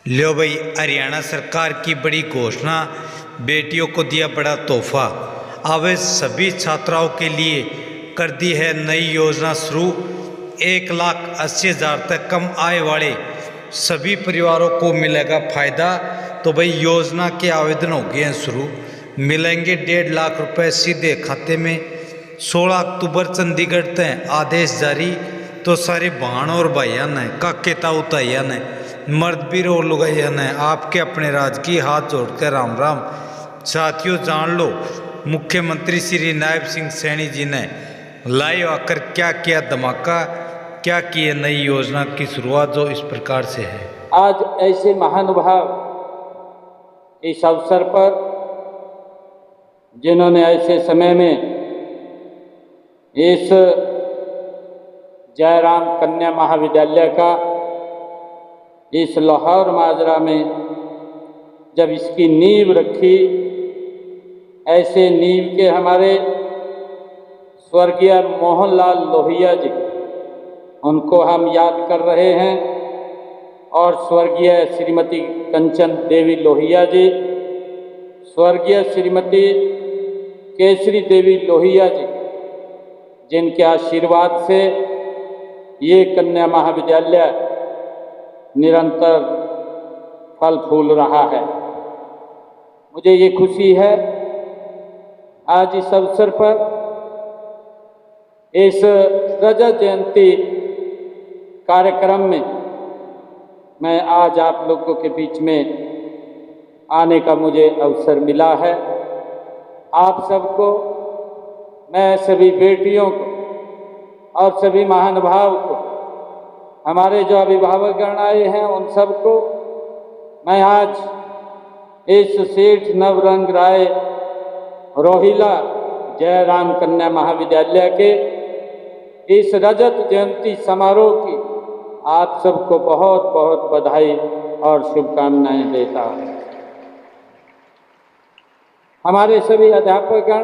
लो भाई, हरियाणा सरकार की बड़ी घोषणा, बेटियों को दिया बड़ा तोहफा। अब सभी छात्राओं के लिए कर दी है नई योजना शुरू। 1,80,000 तक कम आय वाले सभी परिवारों को मिलेगा फायदा। तो भाई योजना के आवेदन हो गए हैं शुरू, मिलेंगे 1.5 लाख रुपए सीधे खाते में। 16 अक्टूबर चंडीगढ़ तय आदेश जारी। तो सारे बहन और भाइया ने, काके ताऊ ताइया ने, मर्द बीर और लुगाइया ने आपके अपने राज की हाथ जोड़कर राम राम। साथियों, जान लो मुख्यमंत्री श्री नायब सिंह सैनी जी ने लाइव आकर क्या किया धमाका, क्या की है नई योजना की शुरुआत जो इस प्रकार से है। आज ऐसे महानुभाव इस अवसर पर, जिन्होंने ऐसे समय में इस जयराम कन्या महाविद्यालय का इस लाहौर माजरा में जब इसकी नींव रखी, ऐसे नींव के हमारे स्वर्गीय मोहनलाल लोहिया जी, उनको हम याद कर रहे हैं, और स्वर्गीय श्रीमती कंचन देवी लोहिया जी, स्वर्गीय श्रीमती केसरी देवी लोहिया जी, जिनके आशीर्वाद से ये कन्या महाविद्यालय निरंतर फल फूल रहा है। मुझे ये खुशी है आज इस अवसर पर, इस रजत जयंती कार्यक्रम में मैं आज आप लोगों के बीच में आने का मुझे अवसर मिला है। आप सबको, मैं सभी बेटियों को और सभी महानुभाव को, हमारे जो अभिभावकगण आए हैं उन सबको मैं आज इस सेठ नवरंग राय रोहिला जयराम कन्या महाविद्यालय के इस रजत जयंती समारोह की आप सबको बहुत बहुत बधाई और शुभकामनाएं देता हूँ। हमारे सभी अध्यापकगण,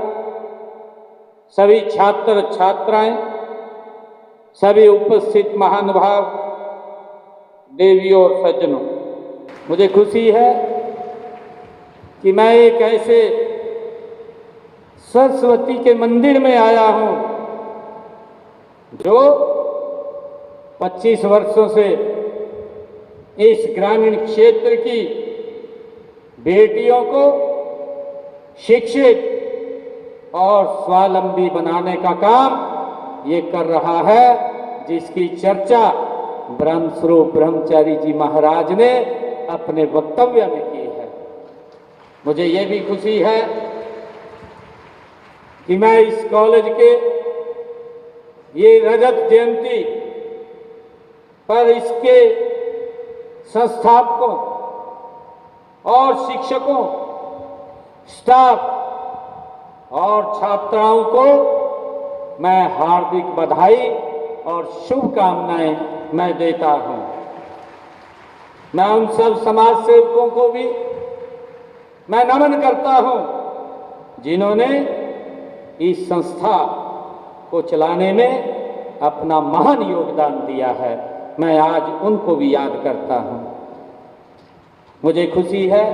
सभी छात्र छात्राएं, सभी उपस्थित महानुभाव, देवियों और सज्जनों, मुझे खुशी है कि मैं एक ऐसे सरस्वती के मंदिर में आया हूं जो 25 वर्षों से इस ग्रामीण क्षेत्र की बेटियों को शिक्षित और स्वावलंबी बनाने का काम ये कर रहा है, जिसकी चर्चा ब्रह्मस्वरूप ब्रह्मचारी जी महाराज ने अपने वक्तव्य में की है। मुझे ये भी खुशी है कि मैं इस कॉलेज के ये रजत जयंती पर इसके संस्थापकों और शिक्षकों, स्टाफ और छात्राओं को मैं हार्दिक बधाई और शुभकामनाएं मैं देता हूं। मैं उन सब समाज सेवकों को भी मैं नमन करता हूं जिन्होंने इस संस्था को चलाने में अपना महान योगदान दिया है। मैं आज उनको भी याद करता हूं। मुझे खुशी है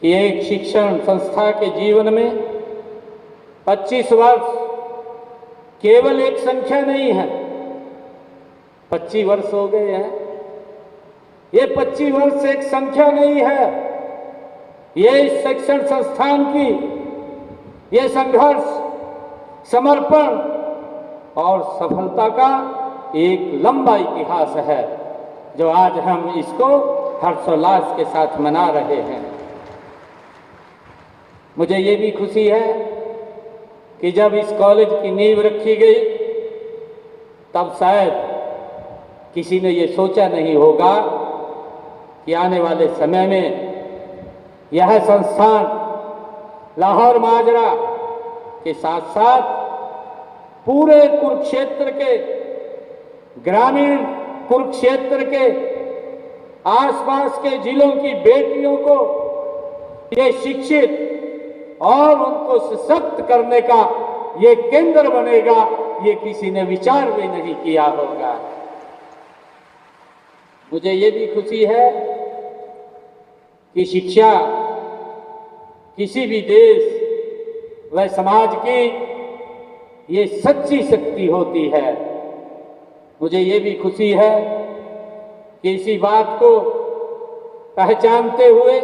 कि एक शिक्षण संस्था के जीवन में 25 वर्ष केवल एक संख्या नहीं है। 25 वर्ष हो गए हैं। ये 25 वर्ष एक संख्या नहीं है। ये इस शिक्षण संस्थान की ये संघर्ष, समर्पण और सफलता का एक लंबा इतिहास है, जो आज हम इसको हर्षोल्लास के साथ मना रहे हैं। मुझे ये भी खुशी है कि जब इस कॉलेज की नींव रखी गई, तब शायद किसी ने ये सोचा नहीं होगा कि आने वाले समय में यह संस्थान लाहौर माजरा के साथ साथ पूरे कुरुक्षेत्र के, ग्रामीण कुरुक्षेत्र के आसपास के जिलों की बेटियों को ये शिक्षित और उनको सशक्त करने का ये केंद्र बनेगा, ये किसी ने विचार भी नहीं किया होगा। मुझे ये भी खुशी है कि शिक्षा किसी भी देश व समाज की ये सच्ची शक्ति होती है। मुझे ये भी खुशी है कि इसी बात को पहचानते हुए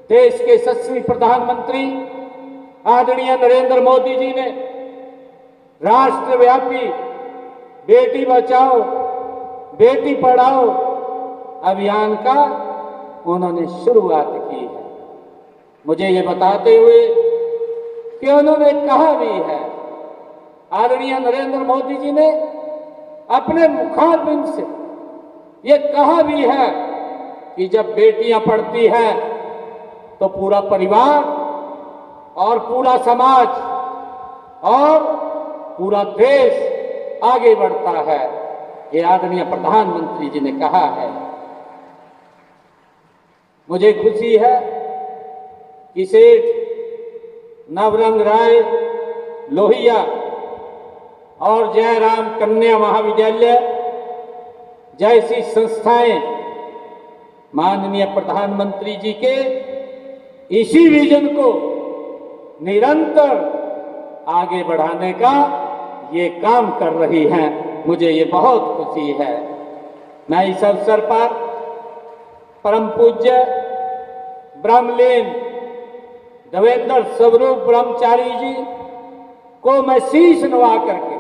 देश के यशस्वी प्रधानमंत्री आदरणीय नरेंद्र मोदी जी ने राष्ट्रव्यापी बेटी बचाओ बेटी पढ़ाओ अभियान का उन्होंने शुरुआत की है। मुझे ये बताते हुए कि उन्होंने कहा भी है, आदरणीय नरेंद्र मोदी जी ने अपने मुखारबिंद से ये कहा भी है कि जब बेटियां पढ़ती हैं तो पूरा परिवार और पूरा समाज और पूरा देश आगे बढ़ता है। ये आदरणीय प्रधानमंत्री जी ने कहा है। मुझे खुशी है कि सेठ नवरंग राय लोहिया और जयराम कन्या महाविद्यालय जैसी संस्थाएं माननीय प्रधानमंत्री जी के इसी विजन को निरंतर आगे बढ़ाने का ये काम कर रही हैं। मुझे ये बहुत खुशी है। मैं इस अवसर पर परम पूज्य ब्रह्मलीन देवेंद्र स्वरूप ब्रह्मचारी जी को मैं शीश नवा करके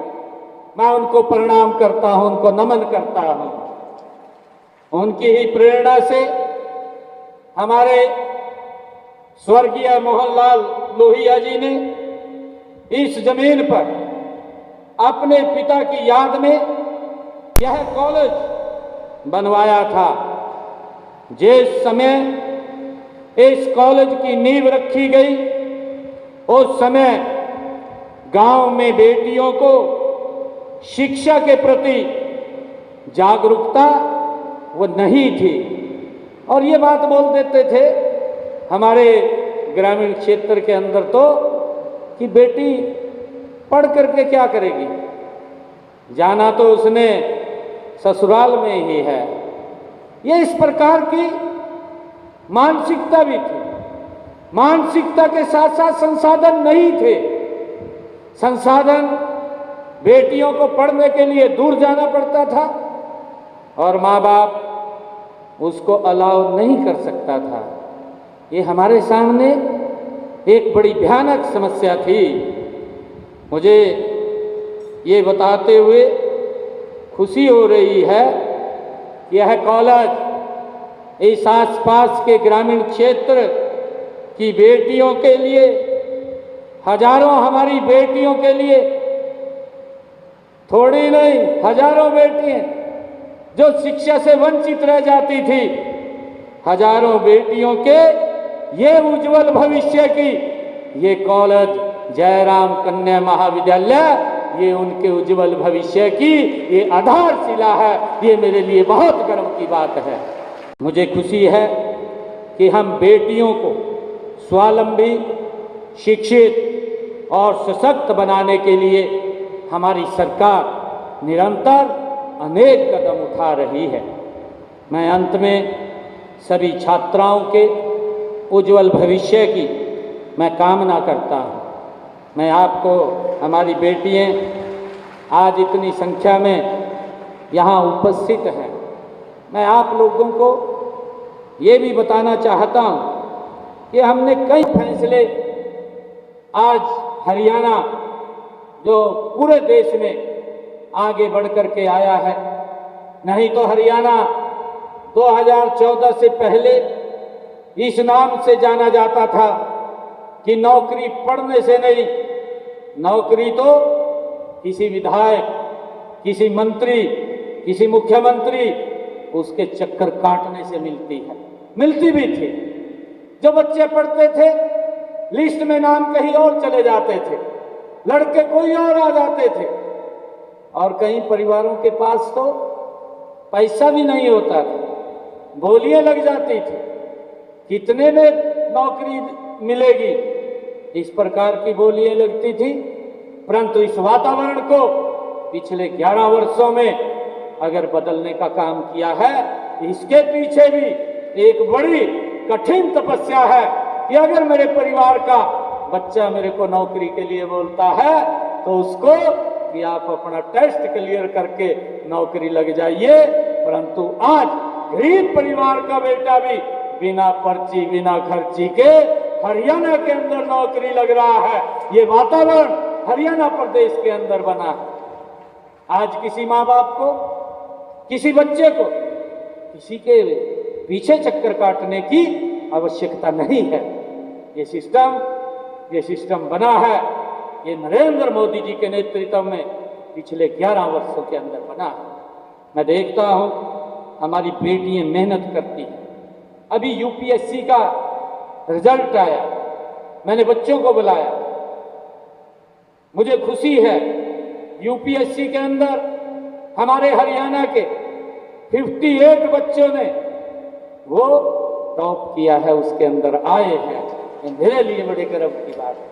मैं उनको प्रणाम करता हूं, उनको नमन करता हूं। उनकी ही प्रेरणा से हमारे स्वर्गीय मोहनलाल लोहिया जी ने इस जमीन पर अपने पिता की याद में यह कॉलेज बनवाया था। जिस समय इस कॉलेज की नींव रखी गई उस समय गांव में बेटियों को शिक्षा के प्रति जागरूकता वो नहीं थी और ये बात बोल देते थे हमारे ग्रामीण क्षेत्र के अंदर तो कि बेटी पढ़ करके क्या करेगी, जाना तो उसने ससुराल में ही है। ये इस प्रकार की मानसिकता भी थी। मानसिकता के साथ साथ संसाधन नहीं थे। संसाधन बेटियों को पढ़ने के लिए दूर जाना पड़ता था और माँ बाप उसको अलाउ नहीं कर सकता था। ये हमारे सामने एक बड़ी भयानक समस्या थी। मुझे ये बताते हुए खुशी हो रही है कि यह कॉलेज इस आसपास के ग्रामीण क्षेत्र की बेटियों के लिए, हजारों हमारी बेटियों के लिए, थोड़ी नहीं हजारों बेटियां जो शिक्षा से वंचित रह जाती थी, हजारों बेटियों के ये उज्जवल भविष्य की ये कॉलेज जयराम कन्या महाविद्यालय ये उनके उज्जवल भविष्य की ये आधारशिला है। ये मेरे लिए बहुत गर्व की बात है। मुझे खुशी है कि हम बेटियों को स्वावलंबी, शिक्षित और सशक्त बनाने के लिए हमारी सरकार निरंतर अनेक कदम उठा रही है। मैं अंत में सभी छात्राओं के उज्जवल भविष्य की मैं कामना करता हूँ। मैं आपको, हमारी बेटियां आज इतनी संख्या में यहाँ उपस्थित हैं, मैं आप लोगों को ये भी बताना चाहता हूँ कि हमने कई फैसले आज हरियाणा जो पूरे देश में आगे बढ़ कर के आया है। नहीं तो हरियाणा 2014 से पहले इस नाम से जाना जाता था कि नौकरी पढ़ने से नहीं, नौकरी तो किसी विधायक, किसी मंत्री, किसी मुख्यमंत्री उसके चक्कर काटने से मिलती है। मिलती भी थी। जो बच्चे पढ़ते थे लिस्ट में नाम कहीं और चले जाते थे, लड़के कोई और आ जाते थे और कई परिवारों के पास तो पैसा भी नहीं होता था, बोलियां लग जाती थी कितने में नौकरी मिलेगी, इस प्रकार की बोलियां लगती थी। परंतु इस वातावरण को पिछले 11 वर्षों में अगर बदलने का काम किया है, इसके पीछे भी एक बड़ी कठिन तपस्या है कि अगर मेरे परिवार का बच्चा मेरे को नौकरी के लिए बोलता है तो उसको कि आप अपना टेस्ट क्लियर करके नौकरी लग जाइए। परंतु आज गरीब परिवार का बेटा भी बिना पर्ची बिना खर्ची के हरियाणा के अंदर नौकरी लग रहा है। ये वातावरण हरियाणा प्रदेश के अंदर बना है। आज किसी माँ बाप को, किसी बच्चे को, किसी के पीछे चक्कर काटने की आवश्यकता नहीं है। ये सिस्टम बना है, ये नरेंद्र मोदी जी के नेतृत्व में पिछले 11 वर्षों के अंदर बना है। मैं देखता हूं हमारी बेटियां मेहनत करती हैं। अभी यूपीएससी का रिजल्ट आया, मैंने बच्चों को बुलाया, मुझे खुशी है यूपीएससी के अंदर हमारे हरियाणा के 58 बच्चों ने वो टॉप किया है, उसके अंदर आए हैं। ये मेरे लिए बड़े गर्व की बात है।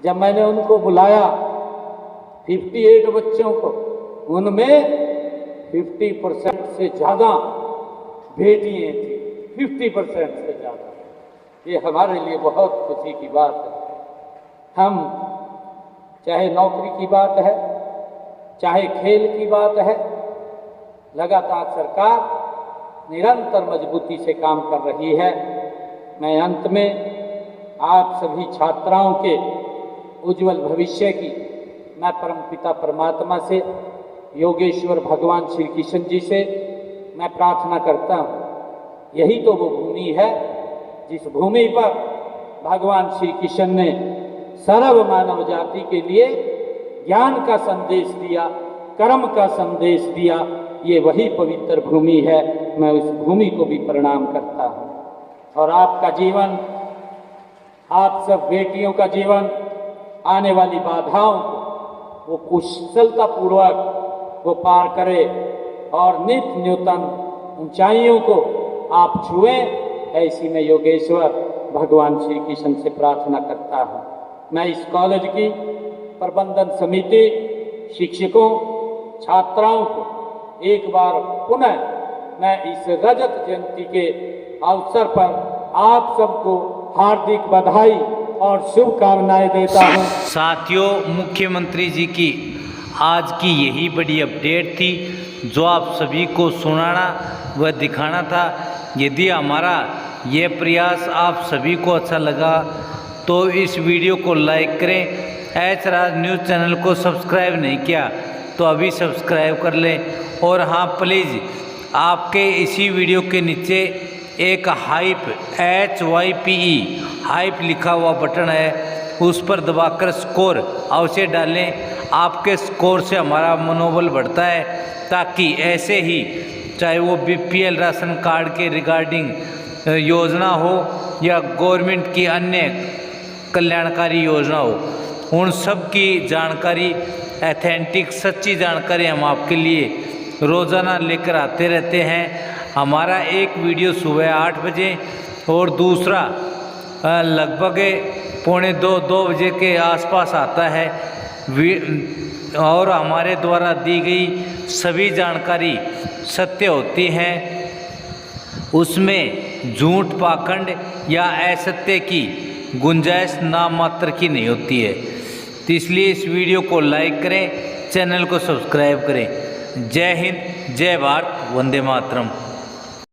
जब मैंने उनको बुलाया 58 बच्चों को, उनमें 50% से ज्यादा बेटियां थी, 50% से ज्यादा। ये हमारे लिए बहुत खुशी की बात है। हम चाहे नौकरी की बात है, चाहे खेल की बात है, लगातार सरकार निरंतर मजबूती से काम कर रही है। मैं अंत में आप सभी छात्राओं के उज्जवल भविष्य की मैं परमपिता परमात्मा से, योगेश्वर भगवान श्री कृष्ण जी से मैं प्रार्थना करता हूँ। यही तो वो भूमि है जिस भूमि पर भगवान श्री कृष्ण ने सर्व मानव जाति के लिए ज्ञान का संदेश दिया, कर्म का संदेश दिया। ये वही पवित्र भूमि है। मैं उस भूमि को भी प्रणाम करता हूँ। और आपका जीवन, आप सब बेटियों का जीवन आने वाली बाधाओं को वो कुशलता पूर्वक वो पार करे और नित्य न्यूतन ऊंचाइयों को आप छुएं। ऐसी मैं योगेश्वर भगवान श्री कृष्ण से प्रार्थना करता हूँ। मैं इस कॉलेज की प्रबंधन समिति, शिक्षकों, छात्राओं को एक बार पुनः मैं इस रजत जयंती के अवसर पर आप सबको हार्दिक बधाई और शुभकामनाएं देता हूं। साथियों, मुख्यमंत्री जी की आज की यही बड़ी अपडेट थी जो आप सभी को सुनाना व दिखाना था। यदि हमारा ये प्रयास आप सभी को अच्छा लगा तो इस वीडियो को लाइक करें। एच राज न्यूज़ चैनल को सब्सक्राइब नहीं किया तो अभी सब्सक्राइब कर लें। और हाँ, प्लीज़ आपके इसी वीडियो के नीचे एक हाइप HYPE हाइप लिखा हुआ बटन है, उस पर दबाकर स्कोर अवश्य डालें। आपके स्कोर से हमारा मनोबल बढ़ता है, ताकि ऐसे ही चाहे वो BPL राशन कार्ड के रिगार्डिंग योजना हो या गवर्नमेंट की अन्य कल्याणकारी योजना हो, उन सब की जानकारी, ऑथेंटिक सच्ची जानकारी हम आपके लिए रोज़ाना लेकर आते रहते हैं। हमारा एक वीडियो सुबह 8 बजे और दूसरा लगभग 1:45-2 बजे के आसपास आता है। और हमारे द्वारा दी गई सभी जानकारी सत्य होती हैं, उसमें झूठ, पाखंड या असत्य की गुंजाइश नाम मात्र की नहीं होती है। तो इसलिए इस वीडियो को लाइक करें, चैनल को सब्सक्राइब करें। जय हिंद, जय भारत, वंदे मातरम।